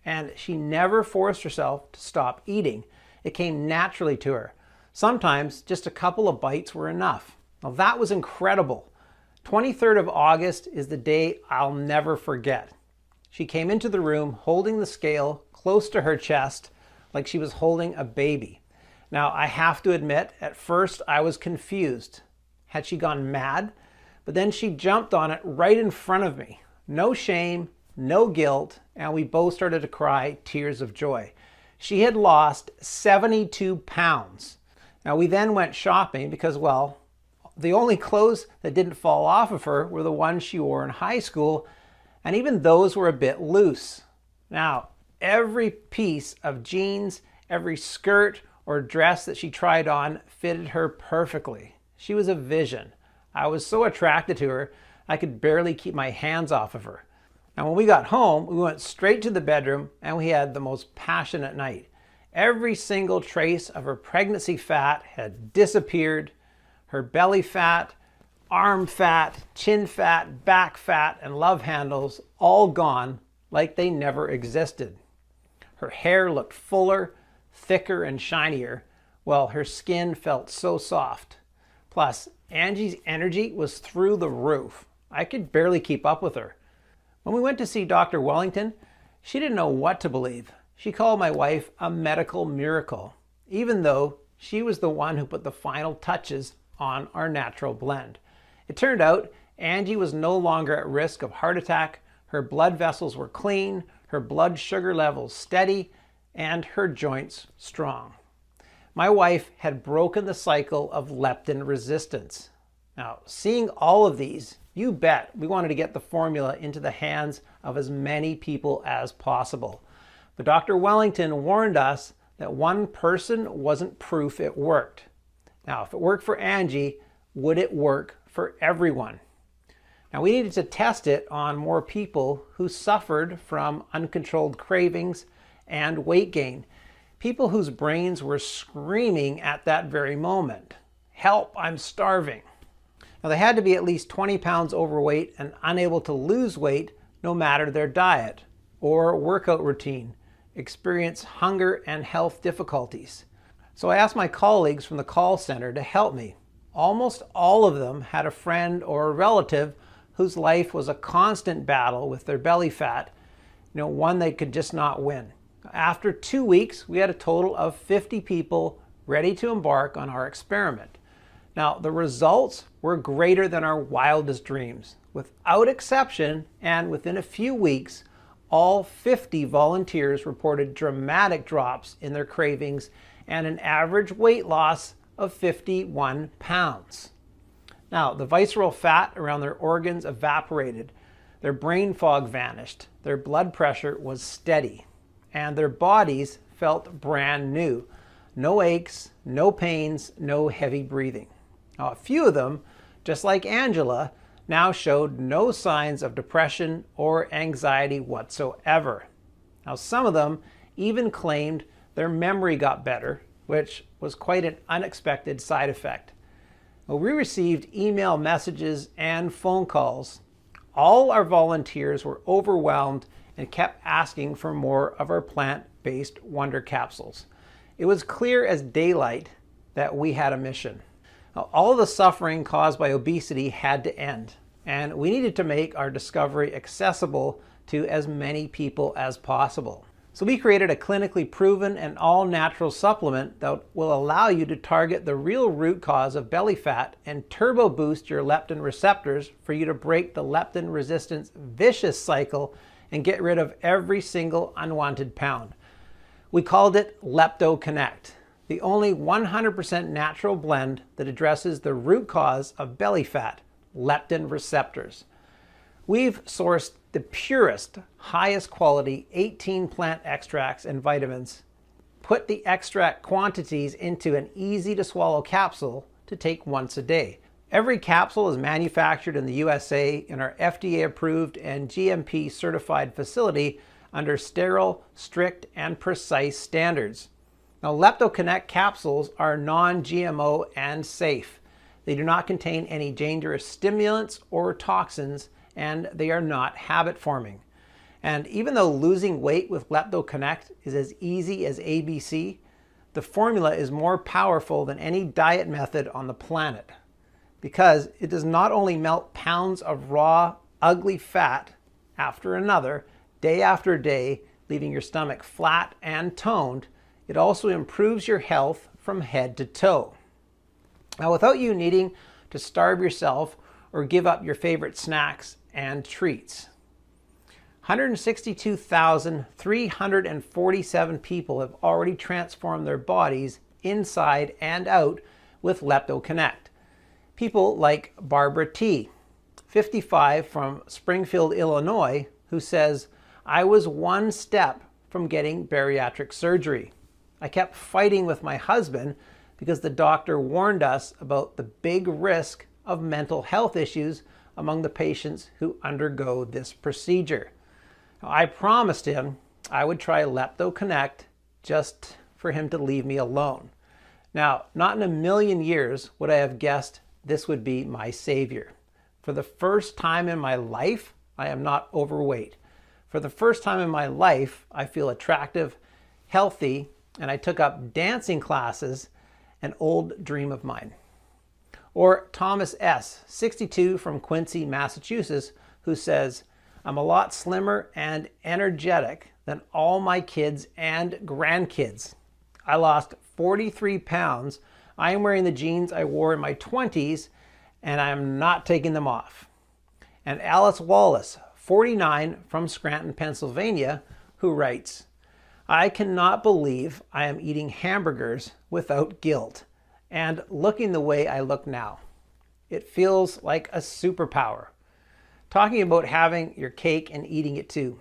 And she never forced herself to stop eating. It came naturally to her. Sometimes just a couple of bites were enough. Now that was incredible. 23rd of August is the day I'll never forget. She came into the room holding the scale close to her chest like she was holding a baby. Now I have to admit, at first I was confused. Had she gone mad? But then she jumped on it right in front of me. No shame, no guilt, and we both started to cry tears of joy. She had lost 72 pounds. Now we then went shopping because, well, the only clothes that didn't fall off of her were the ones she wore in high school, and even those were a bit loose. Now, every piece of jeans, every skirt or dress that she tried on fitted her perfectly. She was a vision. I was so attracted to her, I could barely keep my hands off of her. And when we got home, we went straight to the bedroom and we had the most passionate night. Every single trace of her pregnancy fat had disappeared. Her belly fat, arm fat, chin fat, back fat, and love handles all gone like they never existed. Her hair looked fuller, thicker, and shinier, while her skin felt so soft. Plus, Angie's energy was through the roof. I could barely keep up with her. When we went to see Dr. Wellington, she didn't know what to believe. She called my wife a medical miracle, even though she was the one who put the final touches on our natural blend. It turned out Angie was no longer at risk of heart attack, her blood vessels were clean, her blood sugar levels steady, and her joints strong. My wife had broken the cycle of leptin resistance. Now, seeing all of these, you bet we wanted to get the formula into the hands of as many people as possible. But Dr. Wellington warned us that one person wasn't proof it worked. Now, if it worked for Angie, would it work for everyone? Now, we needed to test it on more people who suffered from uncontrolled cravings and weight gain. People whose brains were screaming at that very moment, "Help, I'm starving." Now, they had to be at least 20 pounds overweight and unable to lose weight no matter their diet or workout routine, experience hunger and health difficulties. So I asked my colleagues from the call center to help me. Almost all of them had a friend or a relative whose life was a constant battle with their belly fat, one they could just not win. After 2 weeks, we had a total of 50 people ready to embark on our experiment. Now, the results were greater than our wildest dreams. Without exception, and within a few weeks, all 50 volunteers reported dramatic drops in their cravings and an average weight loss of 51 pounds. Now, the visceral fat around their organs evaporated, their brain fog vanished, their blood pressure was steady, and their bodies felt brand new. No aches, no pains, no heavy breathing. Now, a few of them, just like Angela, now showed no signs of depression or anxiety whatsoever. Now, some of them even claimed their memory got better, which was quite an unexpected side effect. Well, we received email messages and phone calls. All our volunteers were overwhelmed and kept asking for more of our plant-based Wonder Capsules. It was clear as daylight that we had a mission. Now, all the suffering caused by obesity had to end, and we needed to make our discovery accessible to as many people as possible. So we created a clinically proven and all-natural supplement that will allow you to target the real root cause of belly fat and turbo boost your leptin receptors for you to break the leptin resistance vicious cycle and get rid of every single unwanted pound. We called it LeptoConnect, the only 100% natural blend that addresses the root cause of belly fat, leptin receptors. We've sourced the purest, highest quality 18 plant extracts and vitamins, put the extract quantities into an easy to swallow capsule to take once a day. Every capsule is manufactured in the USA in our FDA approved and GMP certified facility under sterile, strict, and precise standards. Now, LeptoConnect capsules are non-GMO and safe. They do not contain any dangerous stimulants or toxins, and they are not habit forming. And even though losing weight with LeptoConnect is as easy as ABC, The formula is more powerful than any diet method on the planet because it does not only melt pounds of raw, ugly fat after another, day after day, leaving your stomach flat and toned, it also improves your health from head to toe. Now, without you needing to starve yourself or give up your favorite snacks and treats. 162,347 people have already transformed their bodies inside and out with LeptoConnect. People like Barbara T., 55, from Springfield, Illinois, who says, "I was one step from getting bariatric surgery. I kept fighting with my husband because the doctor warned us about the big risk of mental health issues among the patients who undergo this procedure. I promised him I would try LeptoConnect just for him to leave me alone. Now, not in a million years would I have guessed this would be my savior. For the first time in my life, I am not overweight. For the first time in my life, I feel attractive, healthy, and I took up dancing classes, an old dream of mine." Or Thomas S., 62, from Quincy, Massachusetts, who says, "I'm a lot slimmer and energetic than all my kids and grandkids. I lost 43 pounds. I am wearing the jeans I wore in my 20s, and I am not taking them off." And Alice Wallace, 49, from Scranton, Pennsylvania, who writes, "I cannot believe I am eating hamburgers without guilt and looking the way I look now. It feels like a superpower." Talking about having your cake and eating it too.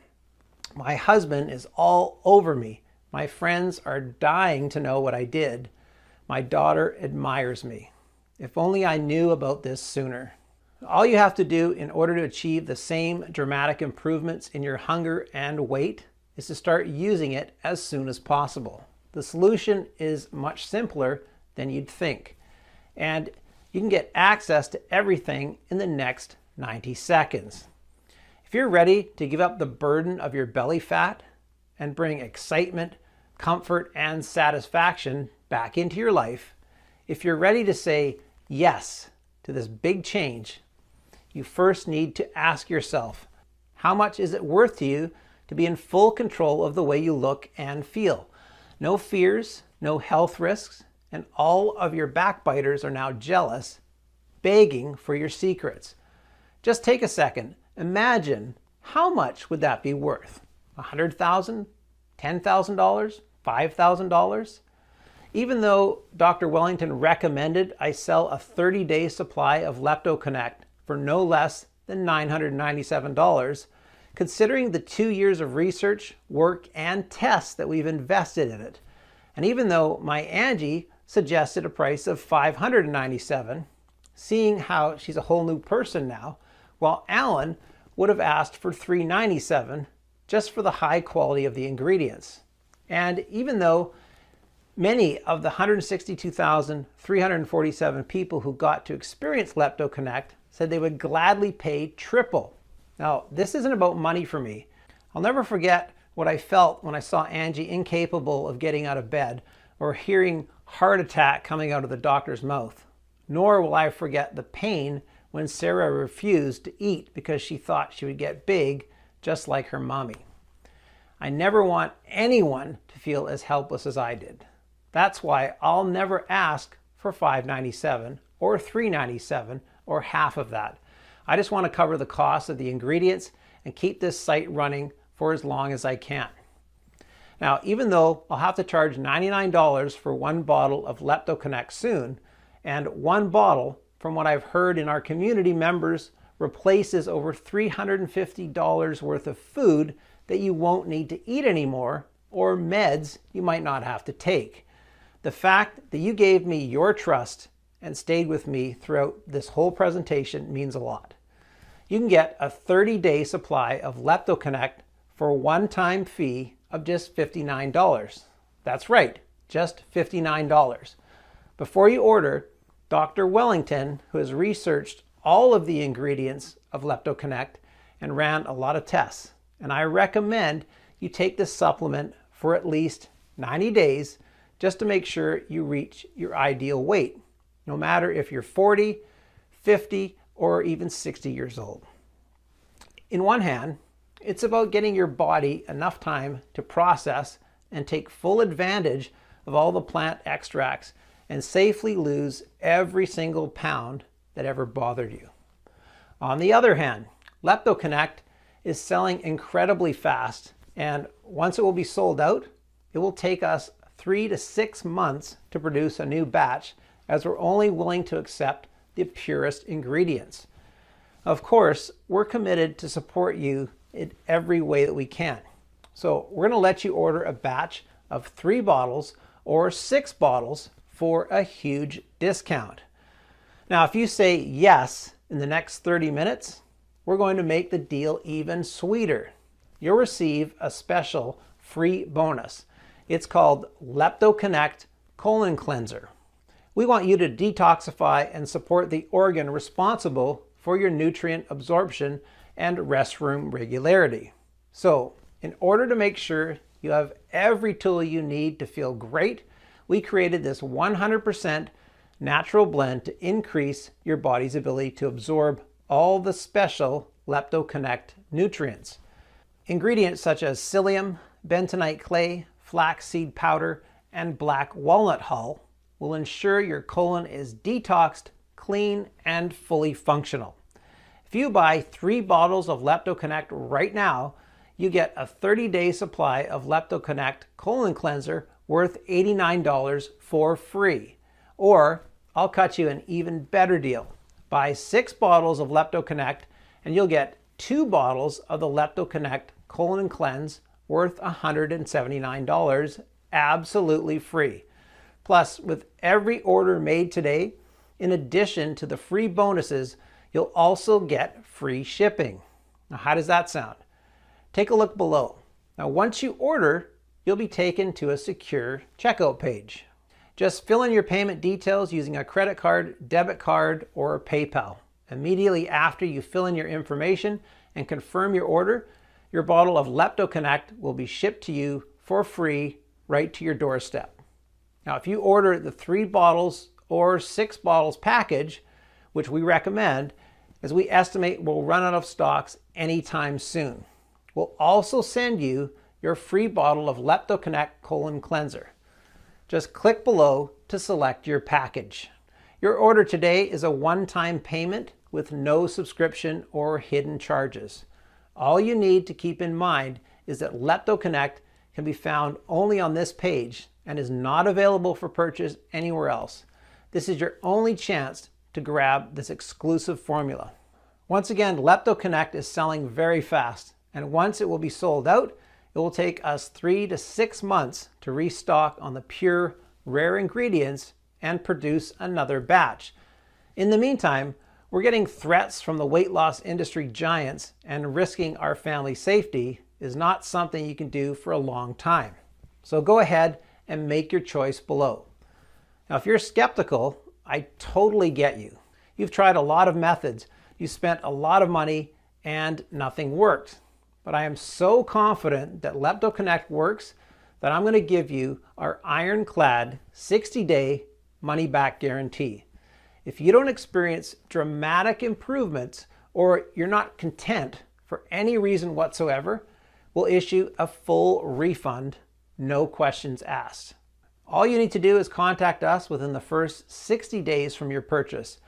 "My husband is all over me. My friends are dying to know what I did. My daughter admires me. If only I knew about this sooner." All you have to do in order to achieve the same dramatic improvements in your hunger and weight is to start using it as soon as possible. The solution is much simpler than you'd think, and you can get access to everything in the next 90 seconds. If you're ready to give up the burden of your belly fat and bring excitement, comfort, and satisfaction back into your life, if you're ready to say yes to this big change, you first need to ask yourself, how much is it worth to you to be in full control of the way you look and feel? No fears, no health risks, and all of your backbiters are now jealous, begging for your secrets. Just take a second. Imagine, how much would that be worth? $100,000? $10,000? $5,000? Even though Dr. Wellington recommended I sell a 30-day supply of LeptoConnect for no less than $997, considering the 2 years of research, work, and tests that we've invested in it, and even though my Angie suggested a price of $597, seeing how she's a whole new person now, while Alan would have asked for $397 just for the high quality of the ingredients. And even though many of the 162,347 people who got to experience LeptoConnect said they would gladly pay triple. Now, this isn't about money for me. I'll never forget what I felt when I saw Angie incapable of getting out of bed or hearing heart attack coming out of the doctor's mouth. Nor will I forget the pain when Sarah refused to eat because she thought she would get big just like her mommy. I never want anyone to feel as helpless as I did. That's why I'll never ask for $597 or $397 or half of that. I just want to cover the cost of the ingredients and keep this site running for as long as I can. Now, even though I'll have to charge $99 for one bottle of LeptoConnect soon, and one bottle, from what I've heard in our community members, replaces over $350 worth of food that you won't need to eat anymore, or meds you might not have to take. The fact that you gave me your trust and stayed with me throughout this whole presentation means a lot. You can get a 30-day supply of LeptoConnect for a one-time fee of just $59. That's right, just $59. Before you order, Dr. Wellington, who has researched all of the ingredients of LeptoConnect and ran a lot of tests, and I recommend you take this supplement for at least 90 days just to make sure you reach your ideal weight, no matter if you're 40, 50, or even 60 years old. In one hand, it's about getting your body enough time to process and take full advantage of all the plant extracts and safely lose every single pound that ever bothered you. On the other hand, LeptoConnect is selling incredibly fast, and once it will be sold out, it will take us 3 to 6 months to produce a new batch, as we're only willing to accept the purest ingredients. Of course, we're committed to support you in every way that we can. So we're going to let you order a batch of 3 bottles or 6 bottles for a huge discount. Now, if you say yes in the next 30 minutes, we're going to make the deal even sweeter. You'll receive a special free bonus. It's called LeptoConnect Colon Cleanser. We want you to detoxify and support the organ responsible for your nutrient absorption and restroom regularity. So, in order to make sure you have every tool you need to feel great, we created this 100% natural blend to increase your body's ability to absorb all the special LeptoConnect nutrients. Ingredients such as psyllium, bentonite clay, flaxseed powder, and black walnut hull will ensure your colon is detoxed, clean, and fully functional. If you buy 3 bottles of LeptoConnect right now, you get a 30-day supply of LeptoConnect Colon Cleanser worth $89 for free. Or I'll cut you an even better deal. Buy 6 bottles of LeptoConnect and you'll get 2 bottles of the LeptoConnect Colon Cleanse worth $179 absolutely free. Plus, with every order made today, in addition to the free bonuses, you'll also get free shipping. Now, how does that sound? Take a look below. Now, once you order, you'll be taken to a secure checkout page. Just fill in your payment details using a credit card, debit card, or PayPal. Immediately after you fill in your information and confirm your order, your bottle of LeptoConnect will be shipped to you for free right to your doorstep. Now, if you order the 3 bottles or 6 bottles package, which we recommend, as we estimate we'll run out of stocks anytime soon, we'll also send you your free bottle of LeptoConnect Colon Cleanser. Just click below to select your package. Your order today is a one-time payment with no subscription or hidden charges. All you need to keep in mind is that LeptoConnect can be found only on this page and is not available for purchase anywhere else. This is your only chance to grab this exclusive formula. Once again, LeptoConnect is selling very fast, and once it will be sold out, it will take us 3 to 6 months to restock on the pure, rare ingredients and produce another batch. In the meantime, we're getting threats from the weight loss industry giants, and risking our family safety is not something you can do for a long time. So go ahead and make your choice below. Now, if you're skeptical, I totally get you. You've tried a lot of methods, you spent a lot of money, and nothing worked. But I am so confident that LeptoConnect works that I'm going to give you our ironclad 60-day money-back guarantee. If you don't experience dramatic improvements or you're not content for any reason whatsoever, we'll issue a full refund, no questions asked. All you need to do is contact us within the first 60 days from your purchase.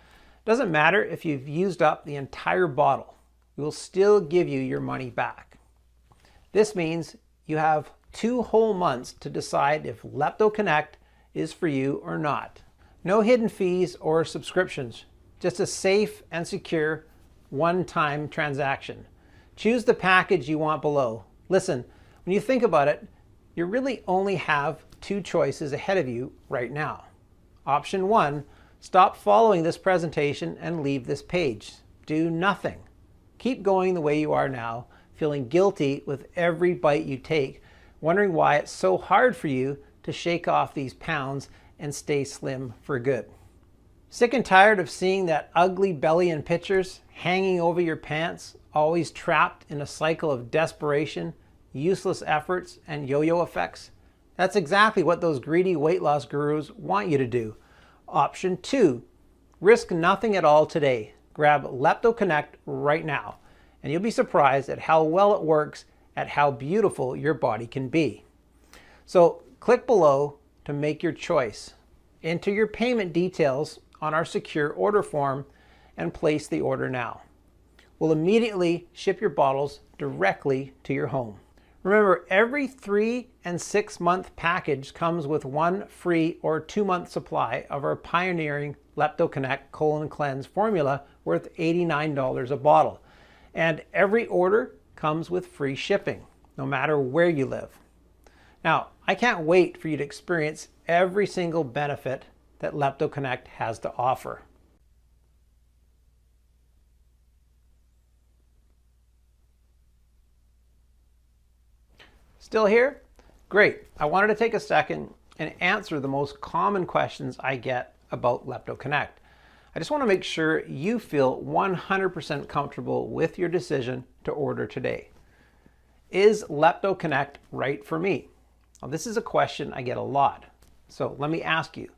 Doesn't matter if you've used up the entire bottle, we will still give you your money back. This means you have 2 whole months to decide if LeptoConnect is for you or not. No hidden fees or subscriptions, just a safe and secure one-time transaction. Choose the package you want below. Listen, when you think about it, you really only have 2 choices ahead of you right now. Option 1, stop following this presentation and leave this page. Do nothing. Keep going the way you are now, feeling guilty with every bite you take, wondering why it's so hard for you to shake off these pounds and stay slim for good. Sick and tired of seeing that ugly belly in pictures, hanging over your pants, always trapped in a cycle of desperation, useless efforts, and yo-yo effects? That's exactly what those greedy weight loss gurus want you to do. Option 2, risk nothing at all today. Grab LeptoConnect right now, and you'll be surprised at how well it works, at how beautiful your body can be. So click below to make your choice. Enter your payment details on our secure order form and place the order now. We'll immediately ship your bottles directly to your home. Remember, every 3 and 6 month package comes with 1 free or 2-month supply of our pioneering LeptoConnect Colon Cleanse formula worth $89 a bottle. And every order comes with free shipping, no matter where you live. Now, I can't wait for you to experience every single benefit that LeptoConnect has to offer. Still here? Great. I wanted to take a second and answer the most common questions I get about LeptoConnect. I just want to make sure you feel 100% comfortable with your decision to order today. Is LeptoConnect right for me? Well, this is a question I get a lot. So let me ask you,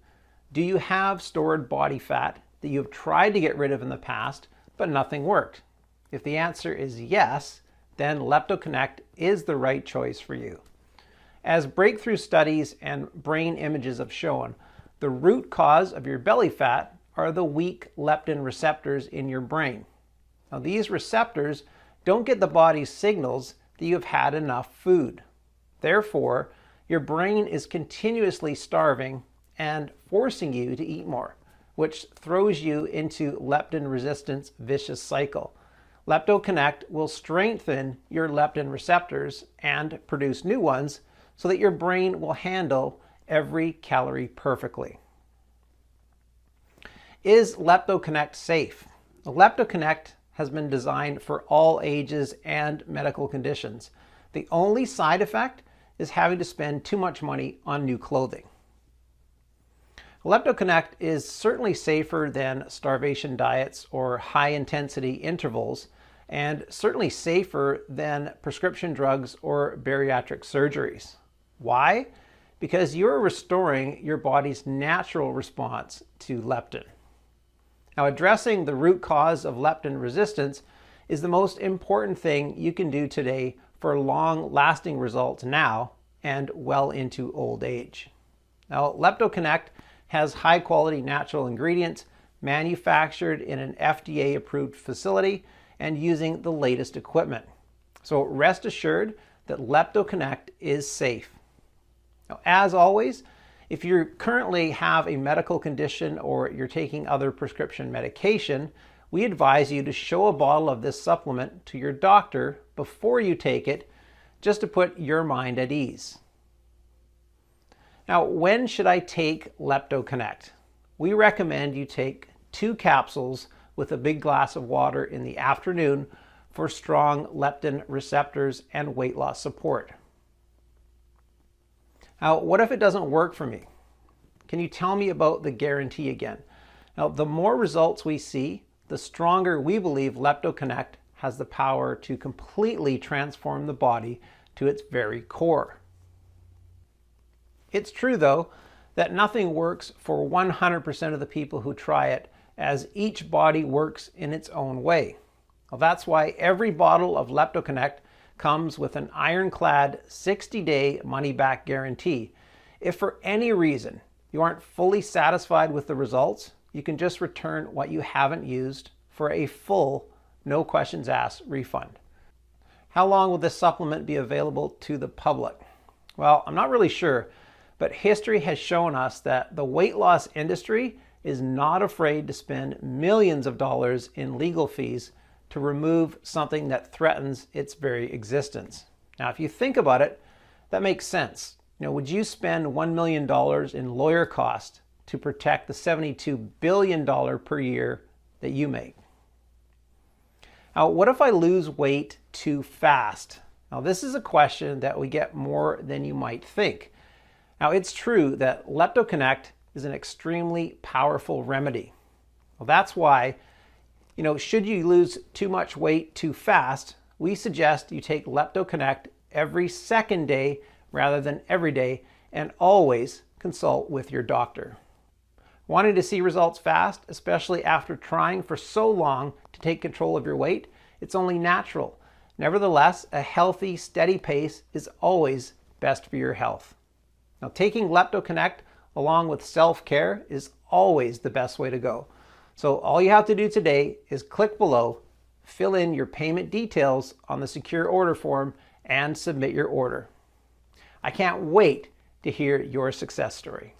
do you have stored body fat that you have tried to get rid of in the past, but nothing worked? If the answer is yes, then LeptoConnect is the right choice for you. As breakthrough studies and brain images have shown, the root cause of your belly fat are the weak leptin receptors in your brain. Now, these receptors don't get the body's signals that you have had enough food. Therefore, your brain is continuously starving and forcing you to eat more, which throws you into leptin resistance vicious cycle. LeptoConnect will strengthen your leptin receptors and produce new ones so that your brain will handle every calorie perfectly. Is LeptoConnect safe? LeptoConnect has been designed for all ages and medical conditions. The only side effect is having to spend too much money on new clothing. LeptoConnect is certainly safer than starvation diets or high-intensity intervals, and certainly safer than prescription drugs or bariatric surgeries. Why? Because you're restoring your body's natural response to leptin. Now, addressing the root cause of leptin resistance is the most important thing you can do today for long-lasting results now and well into old age. Now, LeptoConnect has high-quality natural ingredients manufactured in an FDA-approved facility and using the latest equipment. So rest assured that LeptoConnect is safe. Now, as always, if you currently have a medical condition or you're taking other prescription medication, we advise you to show a bottle of this supplement to your doctor before you take it, just to put your mind at ease. Now, when should I take LeptoConnect? We recommend you take 2 capsules with a big glass of water in the afternoon for strong leptin receptors and weight loss support. Now, what if it doesn't work for me? Can you tell me about the guarantee again? Now, the more results we see, the stronger we believe LeptoConnect has the power to completely transform the body to its very core. It's true, though, that nothing works for 100% of the people who try it, as each body works in its own way. Well, that's why every bottle of LeptoConnect comes with an ironclad 60-day money-back guarantee. If for any reason you aren't fully satisfied with the results, you can just return what you haven't used for a full, no questions asked refund. How long will this supplement be available to the public? Well, I'm not really sure, but history has shown us that the weight loss industry is not afraid to spend millions of dollars in legal fees to remove something that threatens its very existence. Now, if you think about it, that makes sense. Would you spend $1 million in lawyer costs to protect the $72 billion per year that you make? Now, what if I lose weight too fast? Now, this is a question that we get more than you might think. Now, it's true that LeptoConnect is an extremely powerful remedy. Well, that's why, should you lose too much weight too fast, we suggest you take LeptoConnect every second day rather than every day and always consult with your doctor. Wanting to see results fast, especially after trying for so long to take control of your weight? It's only natural. Nevertheless, a healthy, steady pace is always best for your health. Now, taking LeptoConnect along with self-care is always the best way to go. So all you have to do today is click below, fill in your payment details on the secure order form, and submit your order. I can't wait to hear your success story.